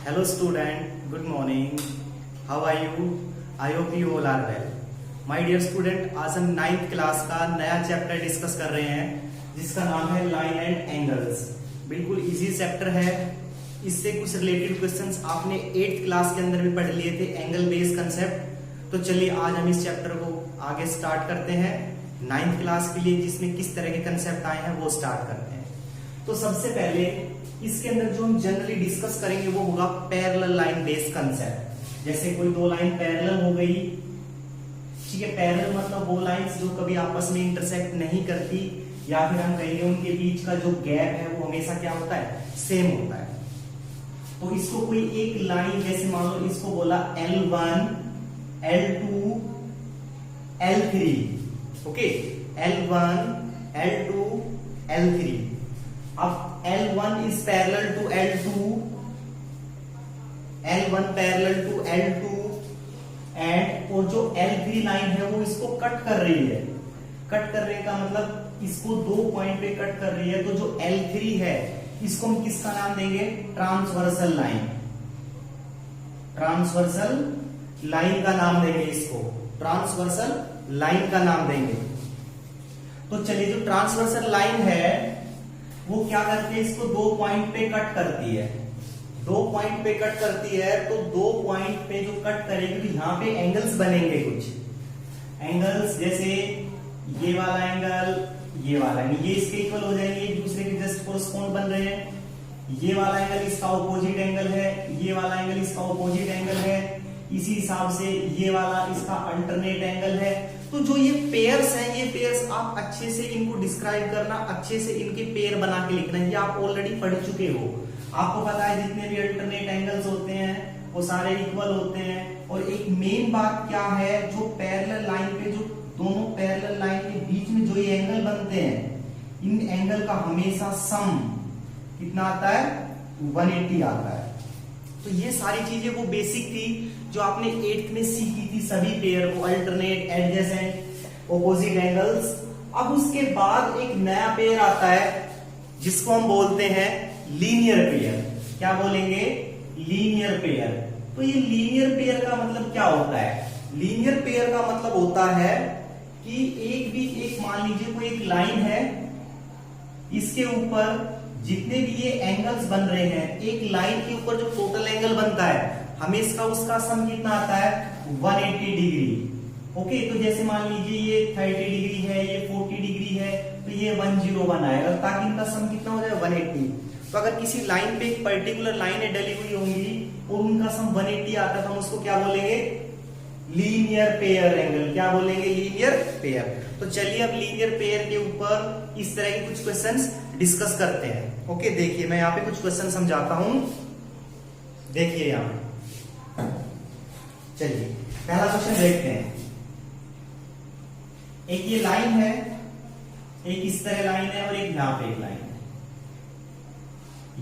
Hello student, good morning. How are you? I hope you all are well. My dear student, आज हम 9th class का नया chapter discuss कर रहे हैं जिसका नाम है लाइन एंड एंगल्स। बिल्कुल इजी चैप्टर है। इससे कुछ रिलेटेड क्वेश्चंस आपने 8th क्लास के अंदर भी पढ़ लिए थे, एंगल बेस्ड कंसेप्ट। तो चलिए आज हम इस चैप्टर को आगे स्टार्ट करते हैं 9th क्लास के लिए, जिसमें किस तरह के कंसेप्ट आए हैं वो स्टार्ट करते हैं। तो सबसे पहले इसके अंदर जो हम जनरली डिस्कस करेंगे वो होगा पैरेलल लाइन बेस्ड कंसेप्ट। जैसे कोई दो लाइन पैरेलल हो गई, ठीक है। पैरेलल मतलब वो लाइंस जो कभी आपस में इंटरसेक्ट नहीं करती, या फिर हम कहेंगे उनके बीच का जो गैप है वो हमेशा क्या होता है, सेम होता है। तो इसको कोई एक लाइन, जैसे मान लो इसको बोला L1, L2, L3, okay, L1, L2, L3। अब L1 is parallel to L2, L1 parallel to L2 and और जो L3 लाइन है वो इसको कट कर रही है। कट करने का मतलब इसको दो पॉइंट पे कट कर रही है। तो जो L3 है इसको हम किसका नाम देंगे, ट्रांसवर्सल लाइन। ट्रांसवर्सल लाइन का नाम देंगे इसको, ट्रांसवर्सल लाइन का नाम देंगे। तो चलिए, जो ट्रांसवर्सल लाइन है वो क्या करती है, इसको दो पॉइंट पे कट करती है। दो पॉइंट पे कट करती है तो दो पॉइंट पे जो कट करेगी तो यहां पे एंगल्स बनेंगे, कुछ एंगल्स, जैसे ये वाला एंगल, ये वाला एंगल, ये इसके इक्वल हो जाएंगे, एक दूसरे के जस्ट कोरस्पॉन्ड बन रहे हैं। ये वाला एंगल इसका ऑपोजिट एंगल है, ये वाला एंगल इसका ऑपोजिट एंगल है। इसी हिसाब से ये वाला इसका अल्टरनेट एंगल है। तो जो ये पेयर्स हैं, ये पेयर्स आप अच्छे से इनको डिस्क्राइब करना, अच्छे से इनके पेयर बना के लिखना। ये आप ऑलरेडी पढ़ चुके हो, आपको पता है जितने भी अल्टरनेट एंगल्स होते हैं वो सारे इक्वल होते हैं। और एक मेन बात क्या है, जो पैरेलल लाइन पे, जो दोनों पैरेलल लाइन के बीच में जो ये एंगल बनते हैं, इन एंगल का हमेशा सम कितना आता है, 180 आता है। तो ये सारी चीजें वो बेसिक थी जो आपने 8th में सीखी थी, सभी पेयर को, अल्टरनेट, एडजेसेंट, ऑपोजिट एंगल्स। अब उसके बाद एक नया पेयर आता है जिसको हम बोलते हैं लीनियर पेयर। क्या बोलेंगे, लीनियर पेयर। तो ये लीनियर पेयर का मतलब क्या होता है, लीनियर पेयर का मतलब होता है कि एक मान लीजिए कोई एक लाइन है, इसके ऊपर जितने भी ये एंगल्स बन रहे हैं, एक लाइन के ऊपर जो टोटल एंगल बनता है हमेशा उसका सम कितना आता है, 180 डिग्री। ओके, तो जैसे मान लीजिए ये 30 डिग्री है, ये 40 डिग्री है, तो ये 101 आएगा, ताकि इनका सम कितना हो जाए, 180। तो अगर किसी लाइन पे एक पर्टिकुलर लाइनें डली हुई होंगी और उनका सम 180 आता है तो हम उसको क्या बोलेंगे, लीनियर पेयर एंगल। क्या बोलेंगे, लीनियर पेयर। तो चलिए अब लीनियर पेयर के ऊपर इस तरह के कुछ क्वेश्चंस डिस्कस करते हैं। ओके, देखिए मैं यहाँ पे कुछ क्वेश्चन समझाता हूं, देखिए यहाँ पे। चलिए पहला क्वेश्चन देखते हैं। एक ये लाइन है, एक इस तरह लाइन है और एक यहाँ पे एक लाइन है।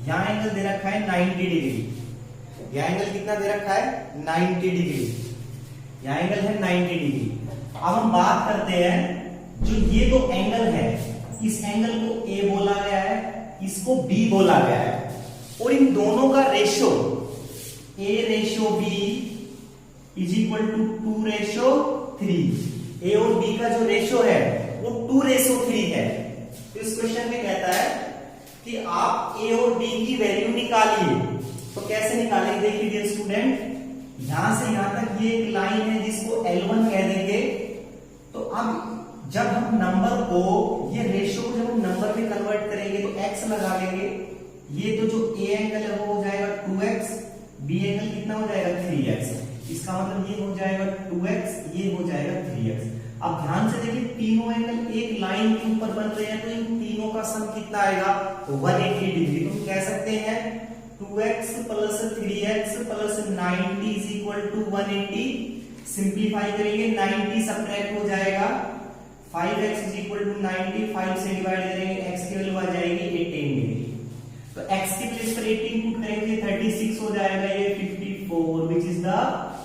यहां एंगल दे रखा है 90 डिग्री। यह एंगल कितना दे रखा है, 90 डिग्री। यह एंगल है 90 डिग्री। अब हम बात करते हैं, जो ये दो एंगल है, इस एंगल को A बोला गया है, इसको B बोला गया है, और इन दोनों का ratio A ratio B is equal to 2:3। A और B का जो रेशो है वो 2:3 है। तो इस क्वेश्चन में कहता है कि आप A और B की वैल्यू निकालिए। तो कैसे निकालेंगे, देखिए डियर स्टूडेंट, यहां से यहां तक ये एक लाइन है जिसको L1 कह देंगे। तो अब जब हम नंबर को, ये रेशियो को जब हम नंबर में कन्वर्ट करेंगे तो x लगा लेंगे। ये तो जो A एंगल है वो हो जाएगा 2x, B एंगल कितना हो जाएगा, 3x। इसका मतलब ये हो जाएगा 2x, ये हो जाएगा 3x। अब ध्यान से देखिए, तीनों एंगल एक लाइन के ऊपर बन रहे हैं, तो इन तीनों का सम कितना आएगा, 180 डिग्री। तो कह सकते हैं 2x plus 3x plus 90 is equal to 180। Simplify करेंगे, 90 सब्ट्रैक्ट हो जाएगा, 5x इज इक्वल टू 90, 5 से डिवाइड करेंगे, x की वैल्यू आ जाएगी 18 डिग्री। तो x की प्लेस पर 18 पुट करेंगे, 36 हो जाएगा, ये 54, which is the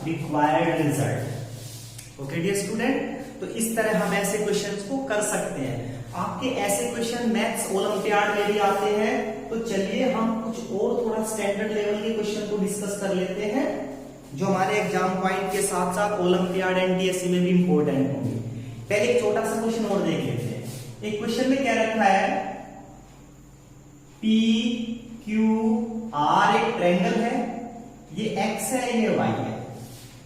required result. Okay dear student, तो इस तरह हम ऐसे क्वेश्चंस को कर सकते हैं। आपके ऐसे क्वेश्चन मैथ्स ओलंपियाड में भी आते हैं। तो चलिए हम कुछ और थोड़ा स्टैंडर्ड लेवल के क्वेश्चन को डिस्कस कर लेते हैं, जो हमारे एग्जाम पॉइंट के साथ साथ ओलंपियाड एनटीएससी में भी इंपॉर्टेंट होंगे। पहले एक छोटा सा क्वेश्चन और देख लेते हैं। एक क्वेश्चन में क्या रखा है, पी क्यू आर एक ट्रायंगल है, ये एक्स है ये वाई है।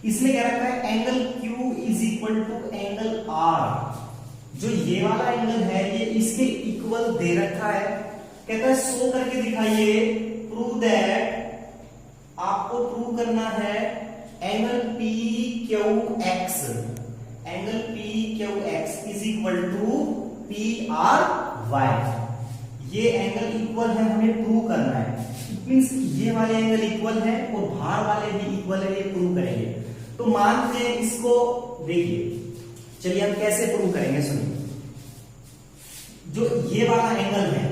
इसमें क्या रखा है, angle Q is equal to angle R. जो ये वाला एंगल है ये इसके इक्वल दे रखा है। कहता है शो करके दिखाइए, प्रूव दैट, आपको प्रूव करना है angle P Q X, angle P Q X is equal to P R Y. ये एंगल इक्वल है, हमें प्रूव करना है। इट मींस ये वाले एंगल इक्वल है और बाहर वाले भी इक्वल है, ये प्रूव करेंगे। तो मानते हैं इसको, देखिए चलिए हम कैसे प्रूव करेंगे, सुनिए। जो ये वाला एंगल है,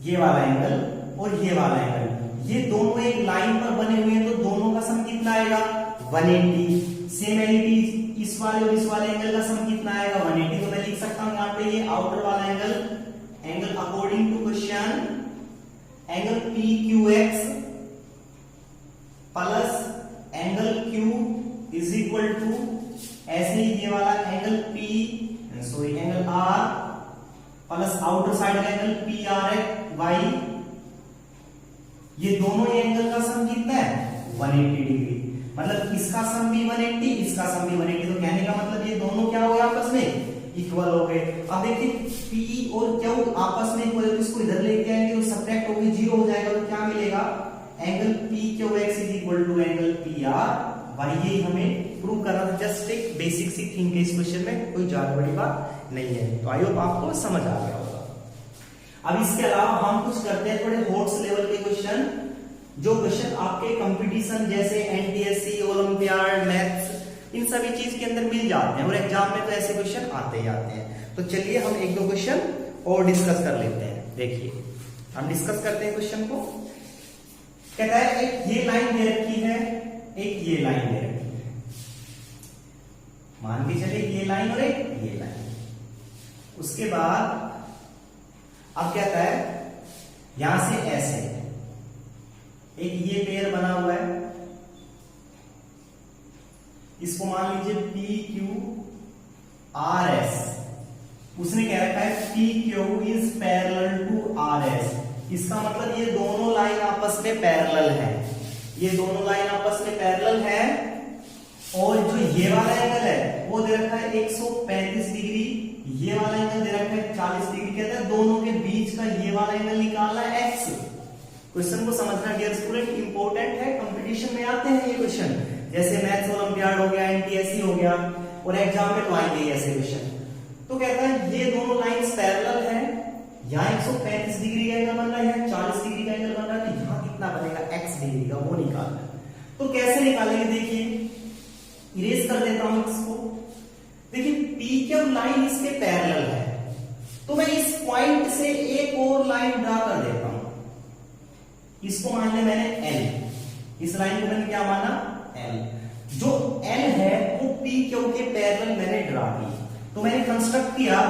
ये वाला एंगल और ये वाला एंगल, ये दोनों एक लाइन पर बने हुए हैं, तो दोनों का सम कितना आएगा 180। सेम एलिटी इस वाले और इस वाले एंगल का सम कितना आएगा 180। तो मैं लिख सकता हूं यहां पे ये आउटर वाला angle, angle according to question angle P Q X plus angle Q is equal to, ऐसे ही ये वाला angle P sorry angle R plus outer side का एंगल पी आर वाई। ये दोनों एंगल का सम कितना है 180 डिग्री। मतलब इसका सम भी 180, इसका सम भी 180। तो कहने का मतलब ये दोनों क्या हो गए आपस में इक्वल हो गए। अब देखिए पी और क्यू आपस में इक्वल है, तो इसको इधर लेके आएंगे तो सब्ट्रैक्ट होके 0 हो जाएगा। तो क्या मिलेगा, angle P Q X is equal to angle P R Y. ये हमें प्रूव करना था, जस्ट एक बेसिक सी थिंग है इस क्वेश्चन में, कोई ज्यादा बड़ी बात नहीं है। तो आई होप आपको समझ आ गया होगा। अब इसके अलावा हम कुछ करते हैं थोड़े हॉट्स लेवल के क्वेश्चन, जो क्वेश्चन आपके कंपटीशन जैसे एनटीएससी, ओलंपियाड, मैथ्स, इन सभी चीज के अंदर मिल जाते हैं और एग्जाम में तो ऐसे क्वेश्चन आते ही आते हैं। तो चलिए हम एक दो क्वेश्चन और डिस्कस कर लेते हैं। देखिए हम डिस्कस करते हैं क्वेश्चन को। कहता है एक ये लाइन दे रखी है, एक ये लाइन दे रखी है, मान के चले ये लाइन और एक ये लाइन। उसके बाद अब कहता है यहां से ऐसे एक ये पेयर बना हुआ है, इसको मान लीजिए पी क्यू आर एस। उसने कह रखा है P Q is parallel to R S. इसका मतलब ये दोनों लाइन आपस में पैरेलल है, ये दोनों लाइन आपस में पैरेलल है। और जो ये वाला एंगल है वो दे रखा है 135 डिग्री, ये वाला एंगल दे रखा है 40 डिग्री। कहता है दोनों के बीच का ये वाला एंगल निकालना है x। क्वेश्चन को समझना डियर स्टूडेंट इंपॉर्टेंट है, कंपटीशन में आते हैं ये क्वेश्चन, जैसे मैथ्स ओलंपियाड हो गया, एनटीएससी हो गया, और एग्जाम में तो आएंगे ऐसे क्वेश्चन। तो कहता है ये दोनों लाइंस पैरेलल है, यहाँ 135 डिग्री का एंगल बन रहा है, 40 डिग्री का एंगल बन रहा है, तो यहाँ कितना बनेगा x डिग्री का, वो निकालना है। तो कैसे निकालेंगे, देखिए इरेज कर देता हूं इसको। देखिए पी क्यू लाइन इसके पैरेलल है, तो मैं इस पॉइंट से एक और लाइन ड्रा कर देता हूं। इसको मान लिया मैंने L, इस लाइन को मैंने क्या माना L। जो L है वो पी क्यू के पैरेलल मैंने ड्रा की। तो मैंने कंस्ट्रक्ट किया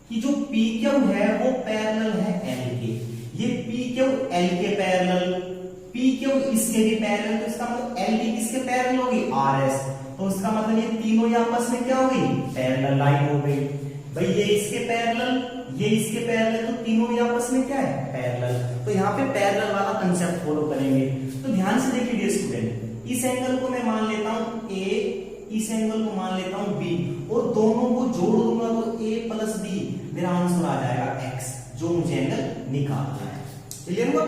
कि जो पी क्यू है वो पैरेलल है L के। ये पी क्यू L के पैरेलल, पी क्यू इसके भी पैरेलल, तो इसका मतलब L भी किसके पैरेलल होगी RS। तो इसका मतलब ये तीनों ही आपस में क्या हो गई, पैरेलल लाइन हो गई। भाई ये इसके पैरेलल, ये इसके पैरेलल, तो तीनों ही आपस में क्या है, पैरेलल। तो यहाँ पे पैरेलल वाला कंसेप्ट फॉलो करेंगे। तो ध्यान से देखिए डियर स्टूडेंट, इस एंगल को मैं मान लेता हूं A, इस एंगल को मान लेता हूं B, और दोनों को जोड़ दूंगा तो A प्लस B मेरा आंसर आ जाएगा x, जो मुझे एंगल निकालना है। क्लियर हुआ?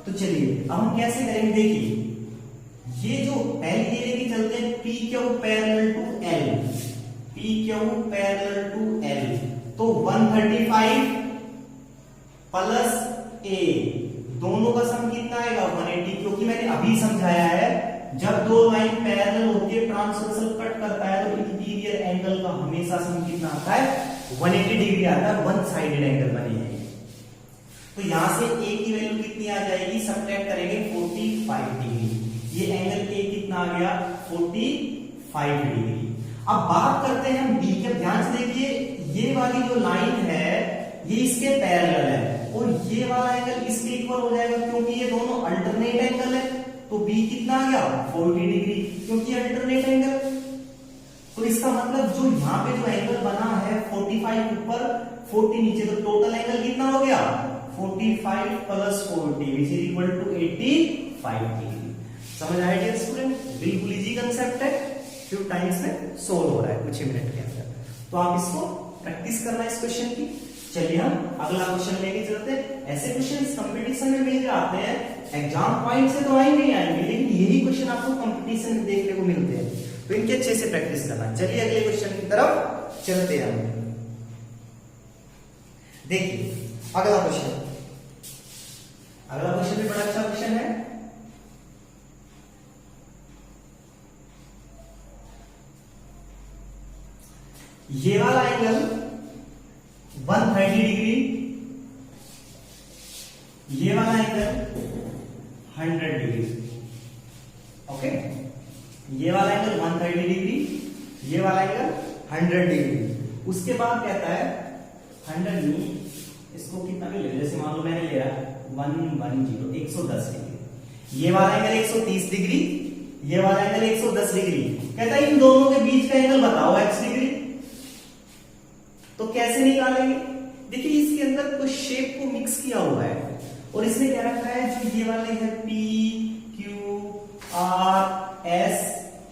तो चलिए अब हम कैसे करेंगे, देखिए ये जो पहले ये लेके चलते हैं P Q parallel to L, P Q parallel to L, तो 135 प्लस A, दोनों का सम कितना आएगा 180। क्योंकि मैंने अभी समझाया है जब दो लाइन पैरेलल होती है ट्रांसवर्सल कट करता है तो इंटीरियर एंगल का हमेशा सम कितना आता है 180 डिग्री आता है, वन साइडेड एंगल बने हैं। तो यहां से A की वैल्यू कितनी आ जाएगी, सब्ट्रैक्ट करेंगे 45 डिग्री। ये एंगल A कितना आ गया 45 डिग्री। अब बात करते हैं हम B के। ध्यान से देखिए ये वाली जो लाइन है ये इसके पैरेलल है और ये वाला एंगल इसके इक्वल हो जाएगा क्योंकि ये दोनों अल्टरनेट एंगल है। तो बी कितना आ गया 40 डिग्री क्योंकि अल्टरनेट एंगल। तो इसका मतलब जो यहाँ पे जो एंगल बना है 45 ऊपर 40 नीचे, तो टोटल एंगल कितना हो गया 45 plus 40 which is equal to 85 degree. समझ आया डियर स्टूडेंट? बिल्कुल इजी कंसेप्ट है, फ्यू टाइम्स में सोल्व हो रहा है कुछ ही मिनट के अंदर। तो आप इसको प्रैक्टिस करना इस क्वेश्चन की। चलिए हम अगला क्वेश्चन लेके चलते हैं। ऐसे क्वेश्चन कंपटीशन में भेजे आते हैं, एग्जाम पॉइंट से तो आएंगे ही आएंगे, लेकिन यही क्वेश्चन आपको कंपटीशन में देखने को मिलते हैं, तो इनके अच्छे से प्रैक्टिस करना। चलिए अगले क्वेश्चन की तरफ चलते हैं। देखिए अगला क्वेश्चन भी बड़ा अच्छा क्वेश्चन है। ये वाला एंगल 130 डिग्री, ये वाला एंगल 100 डिग्री। ओके, ये वाला एंगल 130 डिग्री, ये वाला एंगल 100 डिग्री। उसके बाद कहता है 100 नहीं, इसको कितना भी ले, जैसे मान लो मैंने लिया 110 110 डिग्री। ये वाला एंगल 130 डिग्री, ये वाला एंगल 110 डिग्री। कहता है इन दोनों के बीच का एंगल बताओ x डिग्री। तो कैसे निकालेंगे? देखिए इसके अंदर तो शेप को मिक्स किया हुआ है और इसने क्या रखा है, जो ये वाले है P Q R S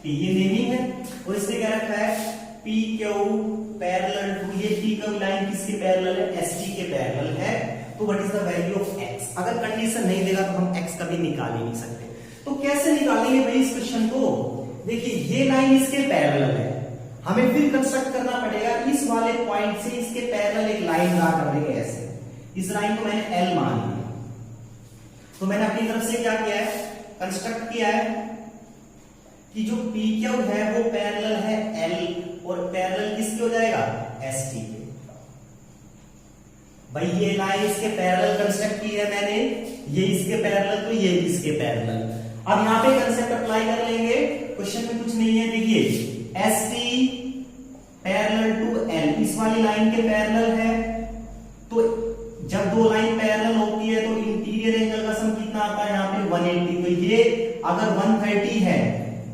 T, ये नेमिंग है। और इसने क्या रखा है P Q पैरेलल टू, ये P Q लाइन किसके पैरेलल है, S T के पैरेलल है। तो what is the value of x? अगर कंडीशन नहीं देगा तो हम x कभी निकाल ही नहीं सकते। तो कैसे निकालेंगे भाई इस क्वेश्चन को? देखिए ये लाइन इसके पैरेलल है, हमें फिर कंस्ट्रक्ट करना पड़ेगा इस वाले पॉइंट से इसके पैरेलल एक लाइन ड्रा कर देंगे ऐसे। इस लाइन को मैंने L मान लिया, तो मैंने अपनी तरफ से क्या किया है, कंस्ट्रक्ट किया है कि जो PQ है वो पैरेलल है L और पैरेलल किसके हो जाएगा, ST के। भाई ये लाइन इसके पैरेलल कंस्ट्रक्ट की है मैंने, ये इसके पैरेलल तो ये इसके पैरेलल। अब यहाँ पे कंसेप्ट अप्लाई कर लेंगे, क्वेश्चन में कुछ नहीं है। देखिए ST पैरेलल टू L इस वाली लाइन के पैरेलल है, तो जब दो लाइन पैरेलल होती है तो इंटीरियर एंगल का सम कितना आता है, यहाँ पे 180। तो ये अगर 130 है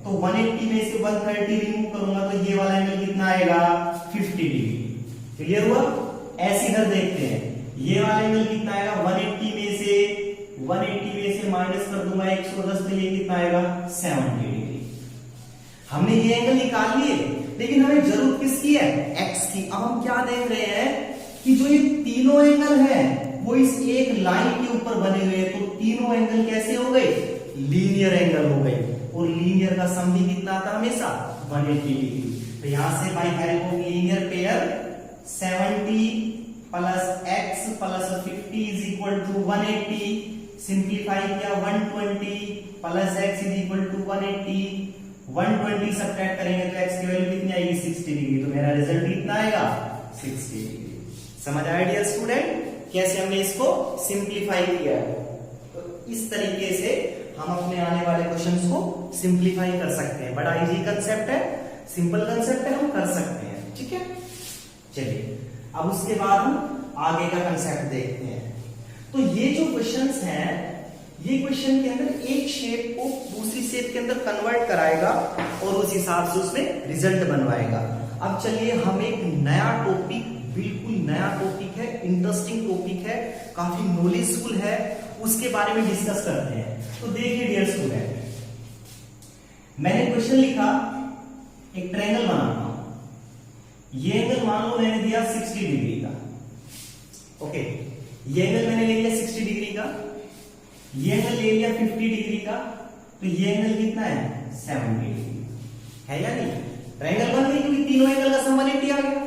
तो 180 में से 130 रिमूव करूंगा तो ये वाला एंगल कितना आएगा 50 डिग्री। क्लियर हुआ? ऐसे इधर देखते हैं, ये वाला एंगल कितना आएगा 180 में से माइनस कर दूंगा 110, तो ये कितना आएगा 70 डिग्री। हमने ये एंगल निकाल लिए, लेकिन हमें जरूरत किसकी है, x की। अब हम क्या देख रहे हैं कि जो ये तीनों एंगल है वो इस एक लाइन के ऊपर बने हुए हैं, तो तीनों एंगल कैसे हो गए, लीनियर एंगल हो गए। और लीनियर का सम भी कितना आता है हमेशा 180 डिग्री। तो यहां से by help of linear pair 70 plus x plus 50 is equal to 180। Simplify किया 120 plus x is equal to 180। 120 subtract करेंगे तो x की वैल्यू कितनी आएगी 60 डिग्री। तो मेरा रिजल्ट कितना आएगा 60 डिग्री। समझ आया डियर स्टूडेंट कैसे हमने इसको सिंप्लीफाई किया है? तो इस तरीके से हम अपने आने वाले क्वेश्चंस को सिंप्लीफाई कर सकते हैं। बड़ा इजी कंसेप्ट है, सिंपल कंसेप्ट है, हम कर सकते हैं। ठीक है, चलिए अब उसके बाद हम आगे का कंसेप्ट देखते हैं। तो ये जो क्वेश्चंस हैं, ये क्वेश्चन के अंदर एक शेप को दूसरी शेप के अंदर कन्वर्ट कराएगा और उस हिसाब से उसमें रिजल्ट बनवाएगा। अब चलिए हम एक नया टॉपिक, बिल्कुल नया टॉपिक है, इंटरेस्टिंग टॉपिक है, काफी नॉलेजफुल है, उसके बारे में डिस्कस करते हैं। तो देखिए डियर स्टूडेंट, मैंने क्वेश्चन लिखा, एक ट्रायंगल बनाता हूं। ये एंगल मान लो मैंने दिया 60 डिग्री का। ओके, ये एंगल मैंने ले लिया 60 डिग्री का, ये एंगल ले लिया 50 डिग्री का, तो ये एंगल कितना है 70 डिग्री है या नहीं? ट्रायंगल बन गई क्योंकि तीनों एंगल का सम 180 आ गया।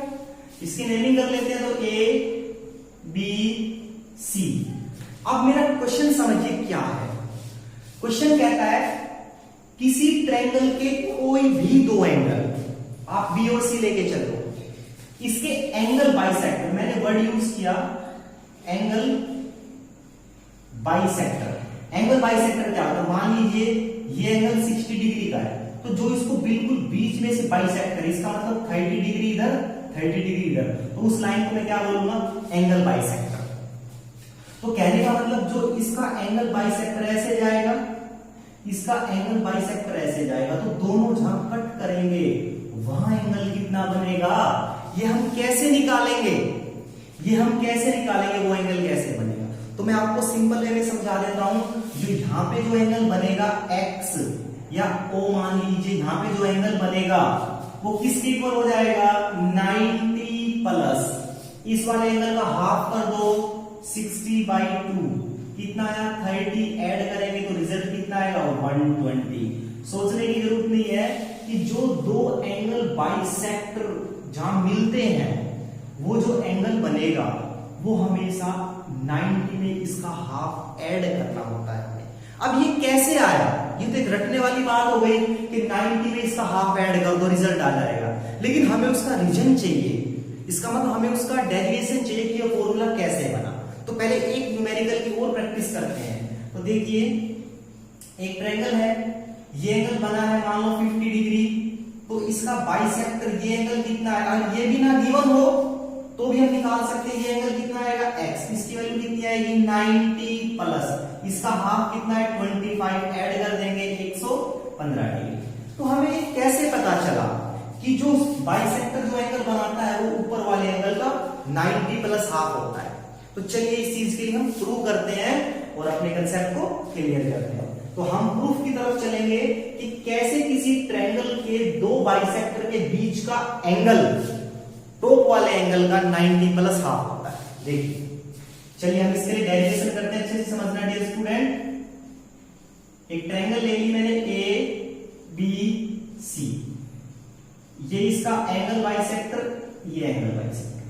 इसकी नेमिंग कर लेते हैं, तो A B C। अब मेरा क्वेश्चन समझिए क्या है। क्वेश्चन कहता है किसी ट्रायंगल के कोई भी दो एंगल, आप B और C लेके चलो, इसके एंगल बाइसेक्टर, मैंने वर्ड यूज किया एंगल बाइसेक्टर। एंगल बाइसेक्टर क्या होता है? मान लीजिए ये एंगल 60 डिग्री का है, तो जो इसको बिल्कुल बीच में से बाइसेक्ट करे, इसका मतलब 30 डिग्री इधर 30 डिग्री इधर, तो उस लाइन को मैं क्या बोलूंगा, एंगल बाइसेक्टर। तो कहने का मतलब जो इसका एंगल बाइसेक्टर ऐसे जाएगा, इसका एंगल बाइसेक्टर ऐसे जाएगा, तो दोनों जहां कट करेंगे वहां एंगल कितना बनेगा, ये हम कैसे निकालेंगे, ये हम कैसे निकालेंगे, वो एंगल कैसे बनेगा। तो मैं आपको सिंपल वे में समझा देता हूं। जो यहाँ पे जो एंगल बनेगा x या O मान लीजिए, यहाँ पे जो एंगल बनेगा वो किसके इक्वल हो जाएगा, 90 प्लस इस वाले एंगल का हाफ कर दो 60/2, कितना आया 30, ऐड करेंगे तो रिजल्ट कितना आएगा 120। सोचने की जरूरत नहीं है कि जो दो एंगल बाइसेक्टर जहां मिलते हैं वो जो एंगल बनेगा वो हमेशा 90 में इसका हाफ ऐड करना होता है हमें। अब ये कैसे आया, ये तो एक रटने वाली बात हो गई कि 90 में इसका हाफ ऐड कर दो रिजल्ट आ जाएगा, लेकिन हमें उसका रीजन चाहिए, इसका मतलब हमें उसका डेरिवेशन चाहिए कि ये फॉर्मूला कैसे बना। तो पहले एक न्यूमेरिकल की और प्रैक्टिस करते हैं। तो देखिए एक ट्रायंगल है, ये एंगल बना है मान लो 50 डिग्री, तो इसका बाइसेक्टर ये एंगल कितना है, और ये भी ना गिवन हो तो भी हम निकाल सकते हैं ये एंगल कितना आएगा x, इसकी वैल्यू कितनी आएगी 90 प्लस इसका हाफ कितना है 25, ऐड कर देंगे 115 डिग्री। तो हमें ये कैसे पता चला कि जो बाइसेक्टर जो एंगल बनाता है वो ऊपर वाले एंगल का 90 प्लस हाफ होता है। तो चलिए इस चीज के लिए हम प्रूव करते हैं और अपने कंसेप्ट को क्लियर करते हैं। तो हम प्रूफ की तरफ चलेंगे कि कैसे किसी ट्रायंगल के दो बाइसेक्टर के बीच का एंगल टॉप वाले एंगल का 90 प्लस हाफ होता है। देखिए चलिए हम इसके लिए डेरिवेशन करते हैं, अच्छे से समझना डियर स्टूडेंट। एक ट्रायंगल ले ली मैंने ABC, ये इसका एंगल बाइसेक्टर, ये एंगल बाइसेक्टर,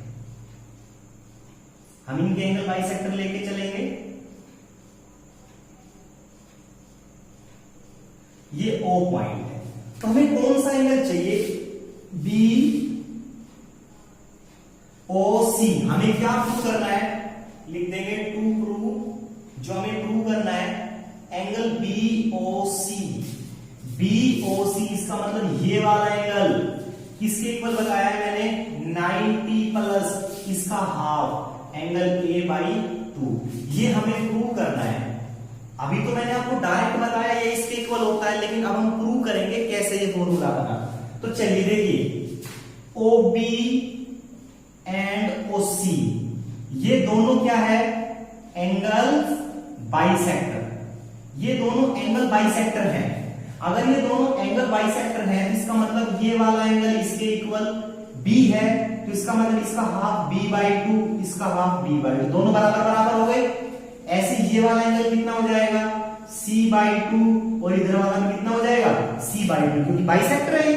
हम इनके एंगल बाइसेक्टर लेके चलेंगे। ये O पॉइंट है, तो हमें कौन सा एंगल चाहिए, BOC। हमें क्या प्रूव करना है, लिख देंगे टू प्रूव, जो हमें प्रूव करना है एंगल BOC। BOC इसका मतलब ये वाला एंगल किसके इक्वल बताया है मैंने 90 प्लस इसका हाफ एंगल A/2, ये हमें प्रूव करना है। अभी तो मैंने आपको डायरेक्ट बताया ये इसके इक्वल होता है, लेकिन अब हम प्रूव करेंगे कैसे ये फॉर्मूला बना। तो चलिए देखिए OB एंड OC ये दोनों क्या है, एंगल बाइसेक्टर, ये दोनों एंगल बाइसेक्टर हैं। अगर ये दोनों एंगल बाइसेक्टर हैं, इसका मतलब ये वाला एंगल इसके इक्वल B है, तो इसका मतलब इसका हाफ B/2, इसका हाफ B/2, दोनों बराबर बराबर हो गए। ऐसे ये वाला एंगल कितना हो जाएगा C/2 और इधर वाला में कितना हो जाएगा C/2, क्योंकि बाइसेक्टर है।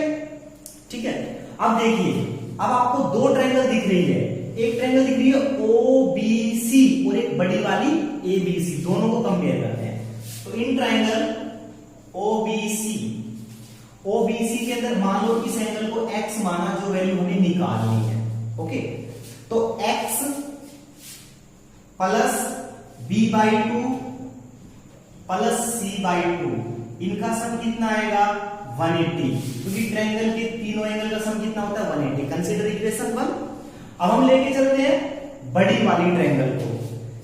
ठीक है, अब देखिए अब आपको दो ट्रायंगल दिख रही है, एक ट्रायंगल दिख रही है OBC और एक बड़ी वाली ABC, दोनों को कंपेयर करते हैं। तो इन ट्रायंगल OBC के अंदर मान लो इस एंगल को x माना, जो वैल्यू हमें निकालनी है। ओके, तो x plus B/2 plus C/2 इनका सम कितना आएगा 180, क्योंकि ट्रायंगल के तीनों एंगल का सम कितना होता है 180। Consider equation 1। अब हम लेके चलते हैं बड़ी वाली ट्रायंगल को,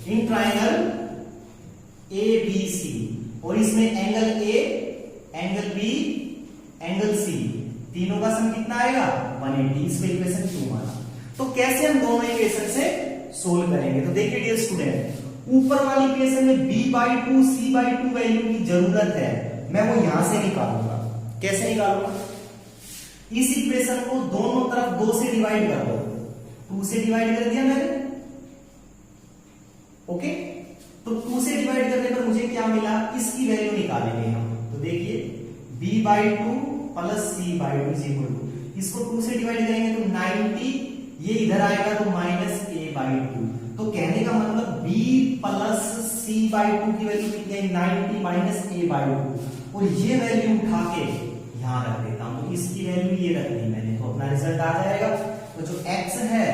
इन ट्रायंगल ABC और इसमें angle A, angle B, angle C, तीनों का सम कितना आएगा 180। इसमें इक्वेशन 2 माना। तो कैसे हम दोनों इक्वेशन से सोल्व करेंगे, तो देखिए डियर स्टूडेंट, ऊपर वाली इक्वेशन में B/2 C/2 वैल्यू की जरूरत है, मैं वो यहां से निकालूंगा। कैसे निकालूंगा, इस इक्वेशन को दोनों तरफ 2 से डिवाइड कर दो, 2 से डिवाइड कर दिया मैंने। ओके, तो 2 से डिवाइड करने पर मुझे क्या मिला, इसकी वैल्यू निकालेंगे हम। तो देखिए B/2 प्लस C/2, इसको 2 से डिवाइड करेंगे तो 90, ये इधर आएगा तो माइनस A/2। तो कहने का मतलब B प्लस C/2 की वैल्यू कितनी है 90 माइनस A/2, और ये वैल्यू उठा के यहां रख देता हूं, तो इसकी वैल्यू ये रख दी मैंने, तो अपना रिजल्ट आ जाएगा। तो जो x है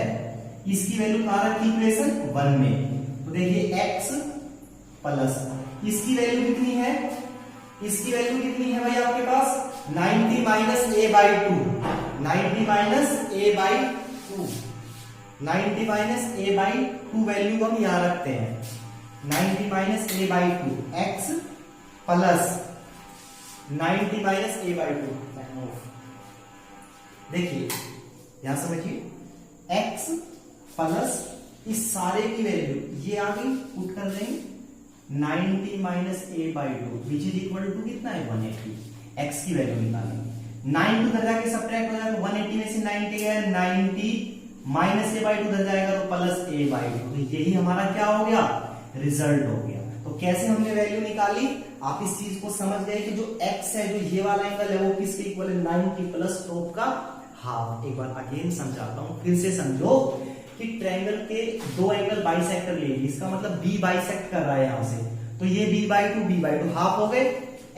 इसकी वैल्यू कहां रखी इक्वेशन 1 में, तो देखिए x प्लस इसकी वैल्यू कितनी है, इसकी वैल्यू कितनी है भाई आपके पास 90 minus A/2, 90 minus A/2 2, 90 minus a by 2 value को हम यहां रखते हैं, 90 minus a by 2 x plus 90 minus a by 2। देखिए यहां समझिए, x प्लस इस सारे की वैल्यू ये आ गई, पुट कर देंगे 90 minus a by 2 which is equal to कितना है 180। x की वैल्यू निकालेंगे, 9 उधर जाके सब्ट्रैक्ट हो जाएगा, 180 में से 90 गया, 90 माइनस ए बाई 2 उधर जाएगा तो प्लस ए बाई 2। तो यही हमारा क्या हो गया, रिजल्ट हो गया। तो कैसे हमने वैल्यू निकाली, आप इस चीज को समझ गए कि जो x है, जो ये वाला एंगल है, वो किसके इक्वल है, 90 प्लस स्लोप का हाफ। एक बार अगेन समझाता हूं, फिर से समझो कि ट्रायंगल के दो एंगल बाइसेक्टर लेगी, इसका मतलब बी बाइसेक्ट कर रहा है यहां से, तो ये b बाई 2 हाफ हो गए,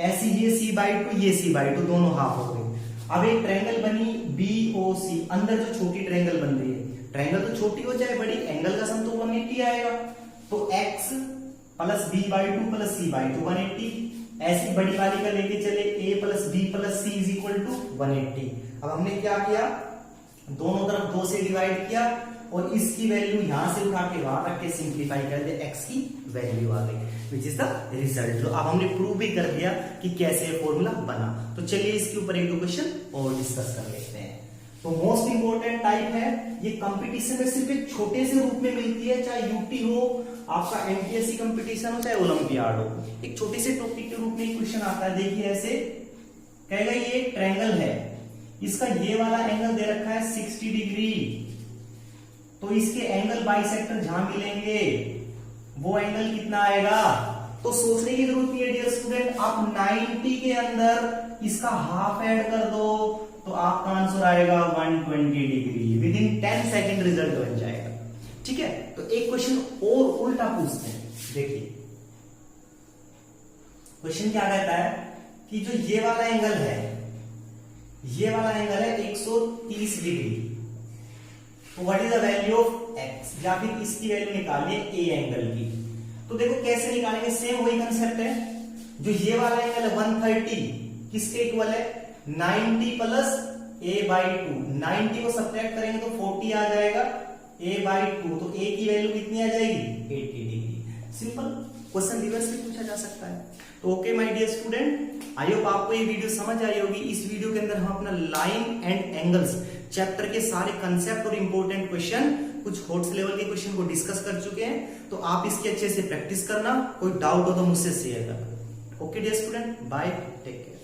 ऐसी ये c बाई 2 ये c बाई 2 दोनों हाफ हो गए। अब एक ट्रायंगल बनी BOC, अंदर जो छोटी ट्रायंगल बन रही है, ट्रायंगल तो छोटी हो चाहे बड़ी, एंगल का सम तो 180 आएगा, तो x plus b by 2 plus c by 2 180, ऐसी बड़ी वाली का लेके चले a plus b plus c is equal to 180। अब हमने क्या किया, दोनों तरफ 2 से डिवाइड किया और इसकी वैल्यू यहां से उठा के वहां रख के सिंप्लीफाई कर दे, x की वैल्यू आ गई विच इज द रिजल्ट। तो अब हमने प्रूव भी कर दिया कि कैसे फॉर्मूला बना। तो चलिए इसके ऊपर एक दो क्वेश्चन और डिस्कस कर लेते हैं। तो मोस्ट इंपोर्टेंट टाइप है ये, कंपटीशन में सिर्फ एक छोटे से रूप में मिलती है, चाहे यूटी हो, आपका एमपीएससी कंपटीशन हो, चाहे ओलंपियाड हो, एक छोटे से टॉपिक के रूप में क्वेश्चन आता है। देखिए ऐसे कहेगा, ये एक ट्रायंगल है, इसका ये वाला एंगल दे रखा है 60 डिग्री, तो इसके एंगल बाइसेक्टर जहां मिलेंगे वो एंगल कितना आएगा। तो सोचने की जरूरत नहीं है डियर स्टूडेंट, आप 90 के अंदर इसका हाफ ऐड कर दो तो आपका आंसर आएगा 120 degree, with in 10 second result बन जाएगा। ठीक है, तो एक क्वेश्चन और उल्टा पूछते हैं। देखिए क्वेश्चन क्या कहता है कि जो ये वाला एंगल है, ये वाला एंगल है 130 डिग्री, तो what is the value of x, या फिर इसकी वैल्यू निकालिए a एंगल की। तो देखो कैसे निकालेंगे, सेम वही कंसेप्ट है, जो ये वाला एंगल है 130 किसके इक्वल है, 90 प्लस a बाई 2, 90 को सब्ट्रैक्ट करेंगे तो 40 आ जाएगा, a बाई 2, तो a की वैल्यू कितनी आ जाएगी 80 डिग्री। सिंपल क्वेश्चन रिवर्स भी पूछा जा सकता है। तो okay my dear student, I hope आपको ये वीडियो समझ आई होगी। इस वीडियो के अंदर हम अपना लाइन एंड एंगल्स चैप्टर के सारे कंसेप्ट और इंपॉर्टेंट क्वेश्चन, कुछ हॉट्स लेवल के क्वेश्चन को डिस्कस कर चुके हैं। तो आप इसकी अच्छे से प्रैक्टिस करना, कोई डाउट हो तो मुझसे शेयर करना। Okay dear student, bye, take care.